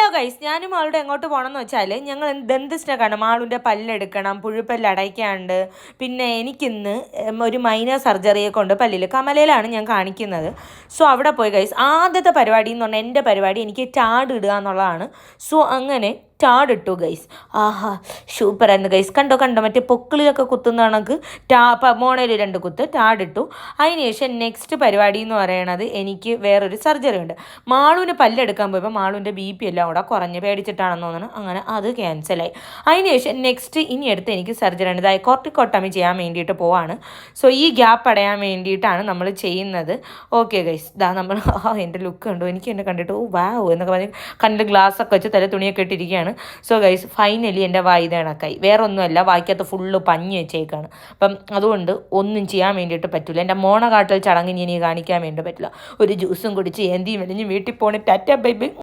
Hello guys, ഞാനും മാളുടെ എങ്ങോട്ട് പോകണമെന്ന് വെച്ചാൽ ഞങ്ങൾ ദന്തിസ്റ്റിനെ കാണും. മാളുൻ്റെ പല്ലെടുക്കണം, പുഴുപ്പല്ല് അടയ്ക്കാണ്ട്. പിന്നെ എനിക്കിന്ന് ഒരു മൈനർ സർജറിയെ കൊണ്ട് പല്ലിൽ കമലയിലാണ് ഞാൻ കാണിക്കുന്നത്. സോ അവിടെ പോയി ഗൈസ്. ആദ്യത്തെ പരിപാടി എന്ന് പറഞ്ഞാൽ എൻ്റെ പരിപാടി എനിക്ക് ടാഡ് ഇടുക എന്നുള്ളതാണ്. സോ അങ്ങനെ ടാഡിട്ടു ഗൈസ്. ആഹാ, സൂപ്പറായിരുന്നു ഗൈസ്. കണ്ടോ മറ്റേ പൊക്കിളിലൊക്കെ കുത്തുന്ന കണക്ക് മോണയിൽ 2 കുത്ത് ടാഡിട്ടു. അതിനുശേഷം നെക്സ്റ്റ് പരിപാടി എന്ന് പറയണത് എനിക്ക് വേറൊരു സർജറി ഉണ്ട്. മാളുവിന് പല്ലെടുക്കാൻ പോയപ്പോൾ മാളുവിൻ്റെ BP എല്ലാം കൂടെ കുറഞ്ഞ് പേടിച്ചിട്ടാണെന്ന് തോന്നുന്നു. അങ്ങനെ അത് ക്യാൻസലായി. അതിനുശേഷം നെക്സ്റ്റ് ഇനി അടുത്ത് എനിക്ക് സർജറി ഉണ്ട്. ഇതായി കോർട്ടിക്കോട്ടമി ചെയ്യാൻ വേണ്ടിയിട്ട് പോവാണ്. സോ ഈ ഗ്യാപ്പ് അടയാൻ വേണ്ടിയിട്ടാണ് നമ്മൾ ചെയ്യുന്നത്. ഓക്കെ ഗൈസ്, ഇതാ നമ്മൾ എൻ്റെ ലുക്ക് കണ്ടു. എനിക്ക് എന്നെ കണ്ടിട്ട് വാവ് എന്നൊക്കെ പറഞ്ഞ് കണ്ണിൽ ഗ്ലാസ്സൊക്കെ വെച്ച് തല തുണിയൊക്കെ ഇട്ടിരിക്കുകയാണ്. സോ ഗൈസ്, ഫൈനലി എൻ്റെ വായി കണക്കായി. വേറെ ഒന്നുമല്ല, വായിക്കകത്ത് ഫുള്ള് പഞ്ഞി വെച്ചേക്കാണ്. അപ്പം അതുകൊണ്ട് ഒന്നും ചെയ്യാൻ വേണ്ടിയിട്ട് പറ്റില്ല. എൻ്റെ മോണ കാട്ടൽ ചടങ്ങിന് ഇനി കാണിക്കാൻ വേണ്ടി പറ്റില്ല. ഒരു ജ്യൂസും കുടിച്ച് എന്തിയും വലിഞ്ഞ് വീട്ടിൽ പോണി ടാറ്റ ബൈ ബൈ.